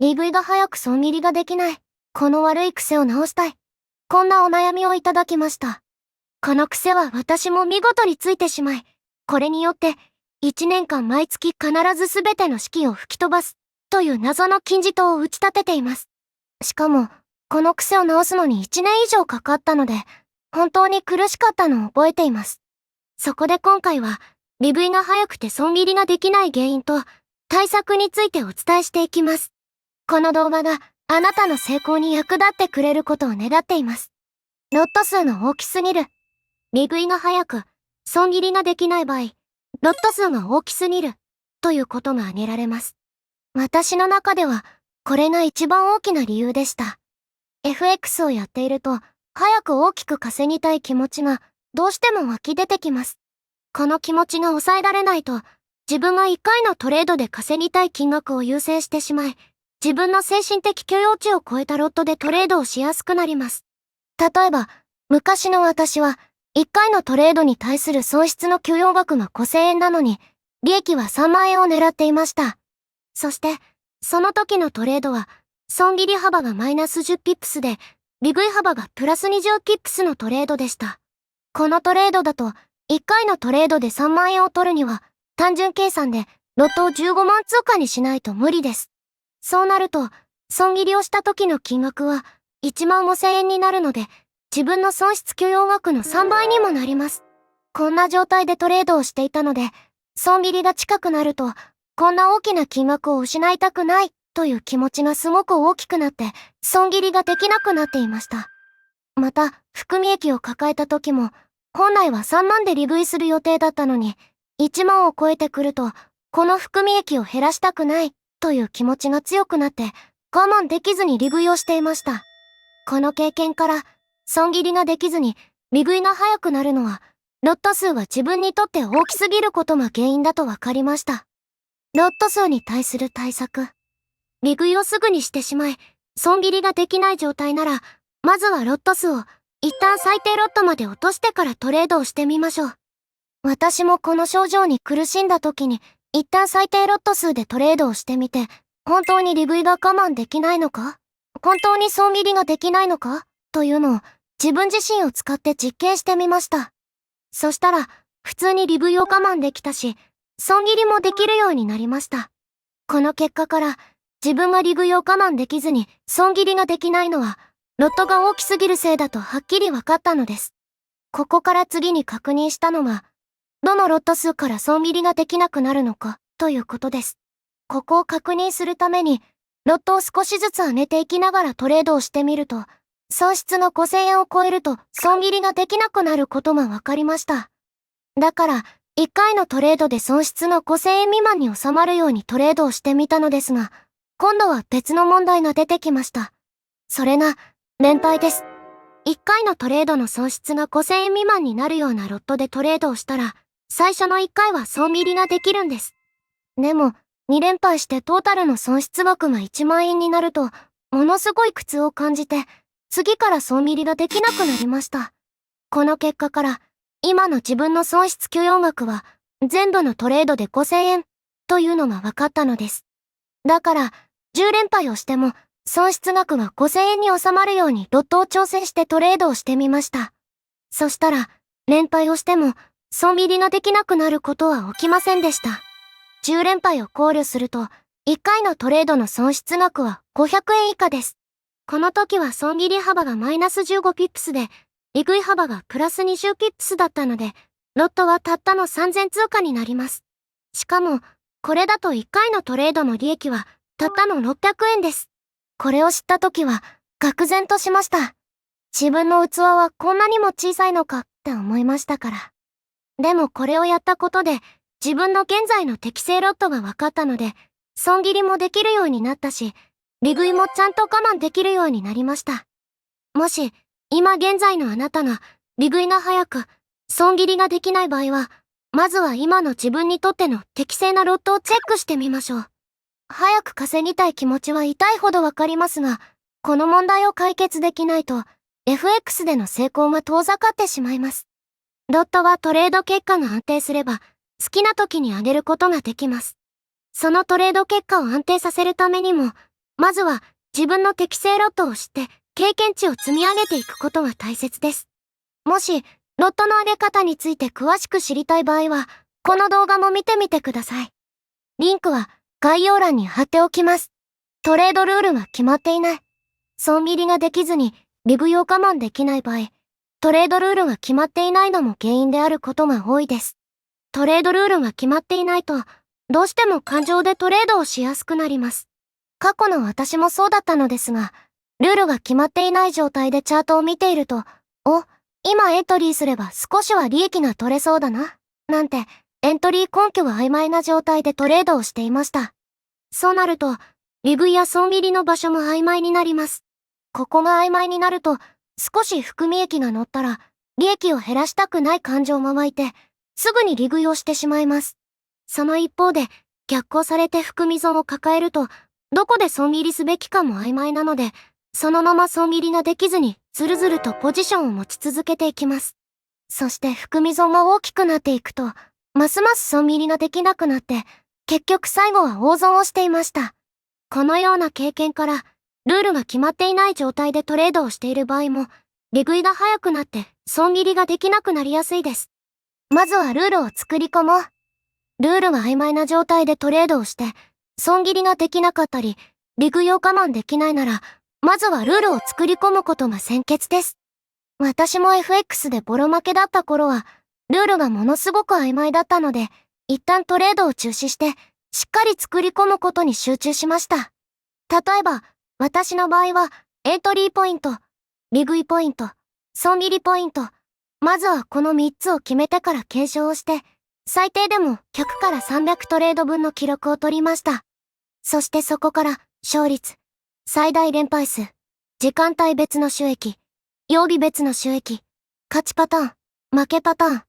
利食いが早く損切りができない。この悪い癖を直したい。こんなお悩みをいただきました。この癖は私も見事についてしまい、これによって、1年間毎月必ずすべての資金を吹き飛ばす、という謎の金字塔を打ち立てています。しかも、この癖を直すのに1年以上かかったので、本当に苦しかったのを覚えています。そこで今回は、利食いが早くて損切りができない原因と、対策についてお伝えしていきます。この動画があなたの成功に役立ってくれることを願っています。ロット数の大きすぎる。利食いが早く、損切りができない場合、ロット数が大きすぎる、ということが挙げられます。私の中では、これが一番大きな理由でした。FX をやっていると、早く大きく稼ぎたい気持ちが、どうしても湧き出てきます。この気持ちが抑えられないと、自分が1回のトレードで稼ぎたい金額を優先してしまい、自分の精神的許容値を超えたロットでトレードをしやすくなります。例えば、昔の私は、1回のトレードに対する損失の許容額が5000円なのに、利益は3万円を狙っていました。そして、その時のトレードは、損切り幅がマイナス10ピップスで、利食い幅がプラス20ピップスのトレードでした。このトレードだと、1回のトレードで3万円を取るには、単純計算でロットを15万通貨にしないと無理です。そうなると、損切りをした時の金額は1万5000円になるので、自分の損失許容額の3倍にもなります。こんな状態でトレードをしていたので、損切りが近くなると、こんな大きな金額を失いたくないという気持ちがすごく大きくなって、損切りができなくなっていました。また、含み益を抱えた時も、本来は3万で利食いする予定だったのに、1万を超えてくると、この含み益を減らしたくないという気持ちが強くなって、我慢できずに利食いをしていました。この経験から、損切りができずに利食いが早くなるのは、ロット数が自分にとって大きすぎることが原因だと分かりました。ロット数に対する対策。利食いをすぐにしてしまい、損切りができない状態なら、まずはロット数を一旦最低ロットまで落としてからトレードをしてみましょう。私もこの症状に苦しんだ時に、一旦最低ロット数でトレードをしてみて、本当に利食いが我慢できないのか？本当に損切りができないのか？というのを自分自身を使って実験してみました。そしたら、普通に利食いを我慢できたし、損切りもできるようになりました。この結果から、自分が利食いを我慢できずに損切りができないのは、ロットが大きすぎるせいだとはっきり分かったのです。ここから次に確認したのが、どのロット数から損切りができなくなるのかということです。ここを確認するために、ロットを少しずつ上げていきながらトレードをしてみると、損失が5000円を超えると損切りができなくなることが分かりました。だから、1回のトレードで損失の5000円未満に収まるようにトレードをしてみたのですが、今度は別の問題が出てきました。それが、連敗です。1回のトレードの損失が5000円未満になるようなロットでトレードをしたら、最初の1回は損切りができるんです。でも、2連敗してトータルの損失額が1万円になると、ものすごい苦痛を感じて、次から損切りができなくなりました。この結果から、今の自分の損失許容額は、全部のトレードで5000円というのが分かったのです。だから、10連敗をしても、損失額が5000円に収まるようにロットを調整してトレードをしてみました。そしたら、連敗をしても、損切りができなくなることは起きませんでした。10連敗を考慮すると、1回のトレードの損失額は500円以下です。この時は損切り幅がマイナス15ピップスで、利食い幅がプラス20ピップスだったので、ロットはたったの3000通貨になります。しかも、これだと1回のトレードの利益は、たったの600円です。これを知った時は、愕然としました。自分の器はこんなにも小さいのかって思いましたから。でもこれをやったことで、自分の現在の適正ロットが分かったので、損切りもできるようになったし、利食いもちゃんと我慢できるようになりました。もし、今現在のあなたが、利食いが早く、損切りができない場合は、まずは今の自分にとっての適正なロットをチェックしてみましょう。早く稼ぎたい気持ちは痛いほどわかりますが、この問題を解決できないと、FX での成功が遠ざかってしまいます。ロットはトレード結果が安定すれば、好きな時に上げることができます。そのトレード結果を安定させるためにも、まずは自分の適正ロットを知って経験値を積み上げていくことが大切です。もし、ロットの上げ方について詳しく知りたい場合は、この動画も見てみてください。リンクは概要欄に貼っておきます。トレードルールが決まっていない。損切りができずに利食いを我慢できない場合、トレードルールが決まっていないのも原因であることが多いです。トレードルールが決まっていないと、どうしても感情でトレードをしやすくなります。過去の私もそうだったのですが、ルールが決まっていない状態でチャートを見ていると、今エントリーすれば少しは利益が取れそうだな、なんて、エントリー根拠が曖昧な状態でトレードをしていました。そうなると、利食いや損切りの場所も曖昧になります。ここが曖昧になると、少し含み益が乗ったら、利益を減らしたくない感情も湧いて、すぐに利食いをしてしまいます。その一方で、逆行されて含み損を抱えると、どこで損切りすべきかも曖昧なので、そのまま損切りができずに、ずるずるとポジションを持ち続けていきます。そして含み損が大きくなっていくと、ますます損切りができなくなって、結局最後は大損をしていました。このような経験から、ルールが決まっていない状態でトレードをしている場合も、利食いが早くなって損切りができなくなりやすいです。まずはルールを作り込もう。ルールが曖昧な状態でトレードをして、損切りができなかったり、利食いを我慢できないなら、まずはルールを作り込むことが先決です。私も FX でボロ負けだった頃は、ルールがものすごく曖昧だったので、一旦トレードを中止して、しっかり作り込むことに集中しました。例えば、私の場合は、エントリーポイント、利食いポイント、損切りポイント、まずはこの3つを決めてから検証をして、最低でも100から300トレード分の記録を取りました。そしてそこから、勝率、最大連敗数、時間帯別の収益、曜日別の収益、勝ちパターン、負けパターン、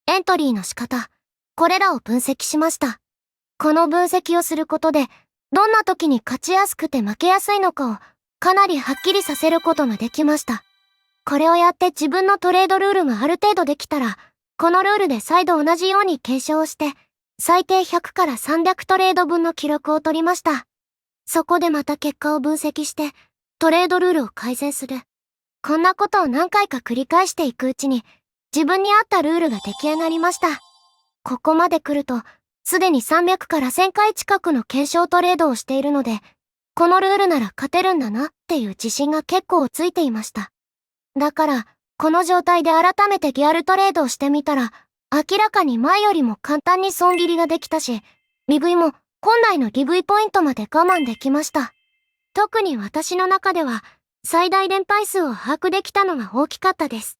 エントリーの仕方、これらを分析しました。この分析をすることで、どんな時に勝ちやすくて負けやすいのかをかなりはっきりさせることができました。これをやって自分のトレードルールがある程度できたら、このルールで再度同じように検証をして、最低100から300トレード分の記録を取りました。そこでまた結果を分析して、トレードルールを改善する。こんなことを何回か繰り返していくうちに、自分に合ったルールが出来上がりました。ここまで来ると、すでに300から1000回近くの検証トレードをしているので、このルールなら勝てるんだなっていう自信が結構ついていました。だから、この状態で改めてギアルトレードをしてみたら、明らかに前よりも簡単に損切りができたし、利食いも本来の利食いポイントまで我慢できました。特に私の中では、最大連敗数を把握できたのが大きかったです。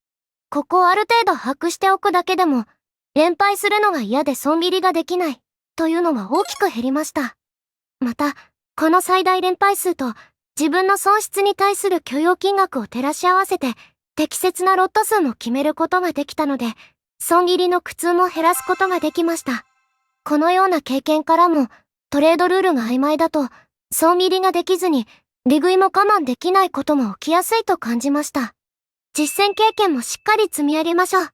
ここをある程度把握しておくだけでも、連敗するのが嫌で損切りができないというのは大きく減りました。また、この最大連敗数と自分の損失に対する許容金額を照らし合わせて適切なロット数も決めることができたので、損切りの苦痛も減らすことができました。このような経験からも、トレードルールが曖昧だと、損切りができずに、利食いも我慢できないことも起きやすいと感じました。実践経験もしっかり積み上げましょう。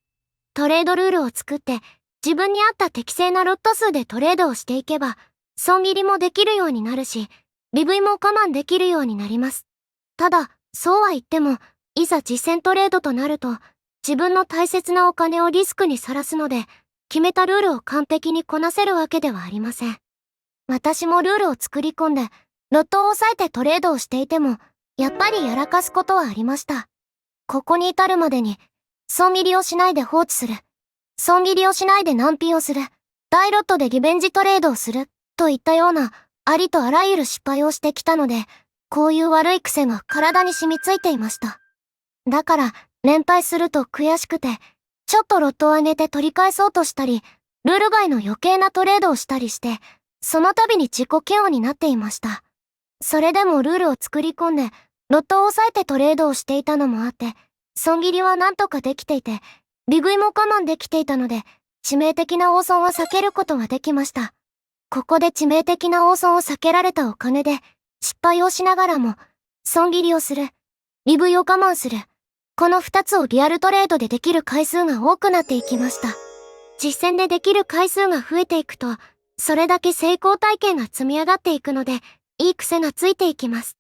トレードルールを作って、自分に合った適正なロット数でトレードをしていけば、損切りもできるようになるし、利食いも我慢できるようになります。ただ、そうは言っても、いざ実践トレードとなると、自分の大切なお金をリスクにさらすので、決めたルールを完璧にこなせるわけではありません。私もルールを作り込んで、ロットを抑えてトレードをしていても、やっぱりやらかすことはありました。ここに至るまでに、損切りをしないで放置する。損切りをしないで難品をする。大ロットでリベンジトレードをする。といったような、ありとあらゆる失敗をしてきたので、こういう悪い癖が体に染みついていました。だから、連敗すると悔しくて、ちょっとロットを上げて取り返そうとしたり、ルール外の余計なトレードをしたりして、その度に自己嫌悪になっていました。それでもルールを作り込んで、ロットを抑えてトレードをしていたのもあって、損切りはなんとかできていて、利食いも我慢できていたので、致命的な大損は避けることができました。ここで致命的な大損を避けられたおかげで、失敗をしながらも、損切りをする、利食いを我慢する、この2つをリアルトレードでできる回数が多くなっていきました。実践でできる回数が増えていくと、それだけ成功体験が積み上がっていくので、いい癖がついていきます。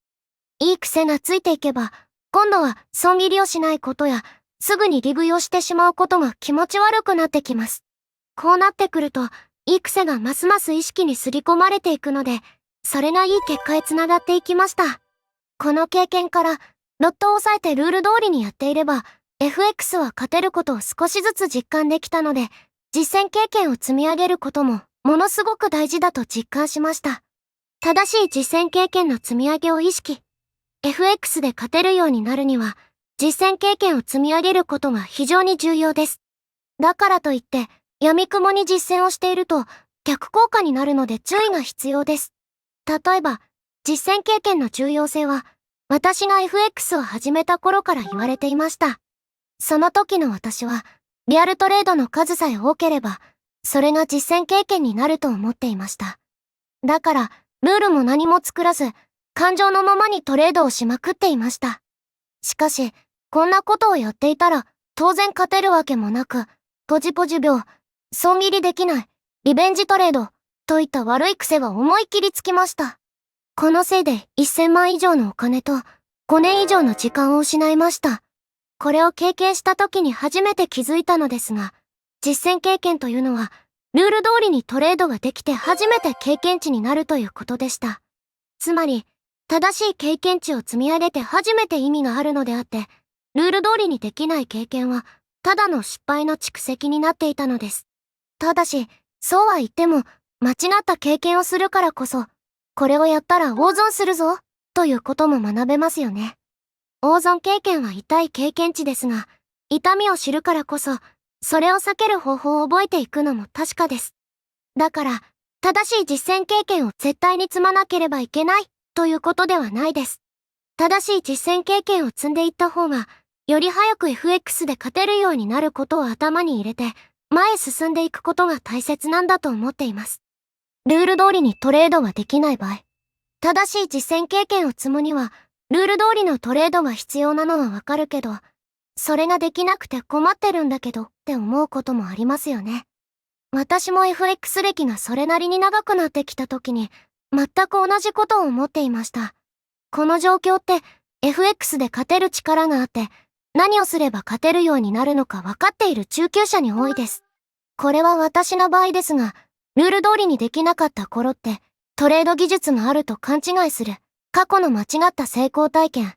いい癖がついていけば、今度は損切りをしないことや、すぐに利食いをしてしまうことが気持ち悪くなってきます。こうなってくると、いい癖がますます意識に刷り込まれていくので、それがいい結果へつながっていきました。この経験から、ロットを抑えてルール通りにやっていれば、FX は勝てることを少しずつ実感できたので、実践経験を積み上げることも、ものすごく大事だと実感しました。正しい実践経験の積み上げを意識。FX で勝てるようになるには、実践経験を積み上げることが非常に重要です。だからといって、闇雲に実践をしていると、逆効果になるので注意が必要です。例えば、実践経験の重要性は、私が FX を始めた頃から言われていました。その時の私は、リアルトレードの数さえ多ければ、それが実践経験になると思っていました。だから、ルールも何も作らず、感情のままにトレードをしまくっていました。しかし、こんなことをやっていたら、当然勝てるわけもなく、ポジポジ病、損切りできない、リベンジトレード、といった悪い癖は思い切りつきました。このせいで1000万以上のお金と5年以上の時間を失いました。これを経験した時に初めて気づいたのですが、実践経験というのは、ルール通りにトレードができて初めて経験値になるということでした。つまり、正しい経験値を積み上げて初めて意味があるのであって、ルール通りにできない経験は、ただの失敗の蓄積になっていたのです。ただし、そうは言っても、間違った経験をするからこそ、これをやったら大損するぞ、ということも学べますよね。大損経験は痛い経験値ですが、痛みを知るからこそ、それを避ける方法を覚えていくのも確かです。だから、正しい実践経験を絶対に積まなければいけない、ということではないです。正しい実践経験を積んでいった方が、より早く FX で勝てるようになることを頭に入れて、前へ進んでいくことが大切なんだと思っています。ルール通りにトレードができない場合、正しい実践経験を積むには、ルール通りのトレードが必要なのはわかるけど、それができなくて困ってるんだけどって思うこともありますよね。私も FX 歴がそれなりに長くなってきた時に、全く同じことを思っていました。この状況って、FX で勝てる力があって、何をすれば勝てるようになるのか分かっている中級者に多いです。これは私の場合ですが、ルール通りにできなかった頃って、トレード技術があると勘違いする、過去の間違った成功体験、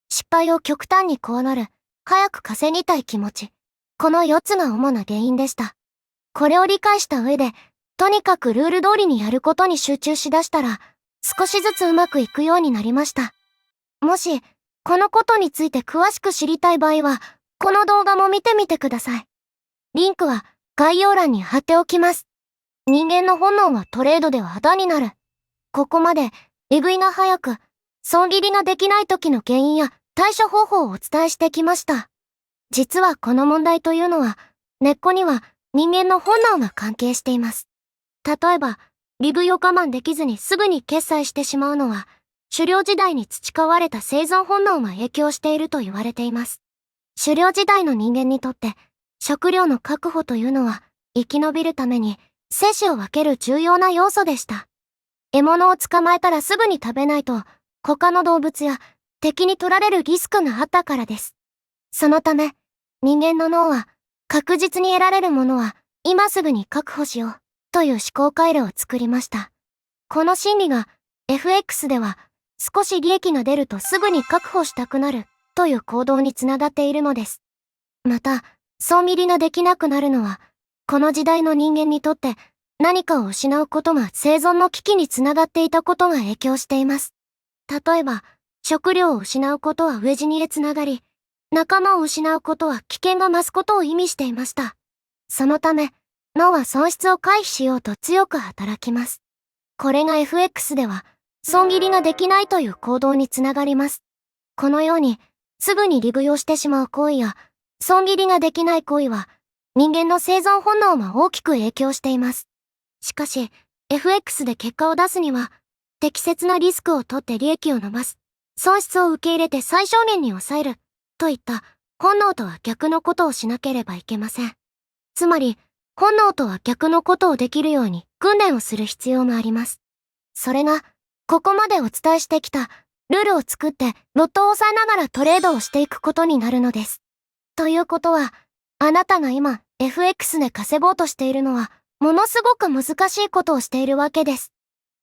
失敗を極端に怖がる、早く稼ぎたい気持ち、この4つが主な原因でした。これを理解した上で、とにかくルール通りにやることに集中しだしたら、少しずつうまくいくようになりました。もし、このことについて詳しく知りたい場合は、この動画も見てみてください。リンクは概要欄に貼っておきます。人間の本能はトレードでは仇になる。ここまで、利食いが早く、損切りができない時の原因や対処方法をお伝えしてきました。実はこの問題というのは、根っこには人間の本能が関係しています。例えば、利食いを我慢できずにすぐに決済してしまうのは、狩猟時代に培われた生存本能が影響していると言われています。狩猟時代の人間にとって、食料の確保というのは、生き延びるために、生死を分ける重要な要素でした。獲物を捕まえたらすぐに食べないと、他の動物や敵に取られるリスクがあったからです。そのため、人間の脳は、確実に得られるものは、今すぐに確保しよう、という思考回路を作りました。この心理が、FX では、少し利益が出るとすぐに確保したくなる、という行動につながっているのです。また、損切りができなくなるのは、この時代の人間にとって何かを失うことが生存の危機につながっていたことが影響しています。例えば、食料を失うことは飢え死にへつながり、仲間を失うことは危険が増すことを意味していました。そのため、脳は損失を回避しようと強く働きます。これが FX では、損切りができないという行動につながります。このように、すぐに利食いをしてしまう行為や、損切りができない行為は、人間の生存本能が大きく影響しています。しかし、FX で結果を出すには、適切なリスクを取って利益を伸ばす、損失を受け入れて最小限に抑える、といった本能とは逆のことをしなければいけません。つまり、本能とは逆のことをできるように訓練をする必要があります。それが、ここまでお伝えしてきたルールを作ってロットを抑えながらトレードをしていくことになるのです。ということは、あなたが今 FX で稼ごうとしているのは、ものすごく難しいことをしているわけです。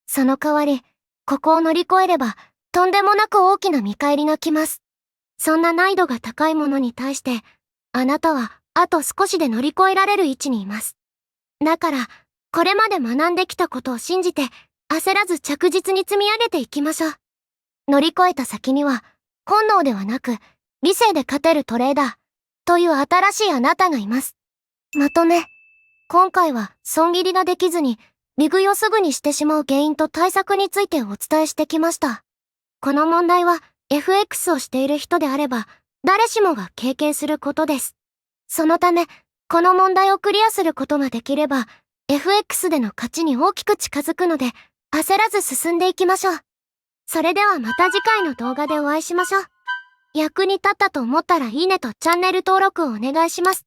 その代わり、ここを乗り越えれば、とんでもなく大きな見返りが来ます。そんな難易度が高いものに対して、あなたはあと少しで乗り越えられる位置にいます。だから、これまで学んできたことを信じて、焦らず着実に積み上げていきましょう。乗り越えた先には、本能ではなく、理性で勝てるトレーダー、という新しいあなたがいます。まとめ。今回は損切りができずに、利食いをすぐにしてしまう原因と対策についてお伝えしてきました。この問題は FX をしている人であれば、誰しもが経験することです。そのため、この問題をクリアすることができれば、FX での勝ちに大きく近づくので、焦らず進んでいきましょう。それではまた次回の動画でお会いしましょう。役に立ったと思ったらいいねとチャンネル登録をお願いします。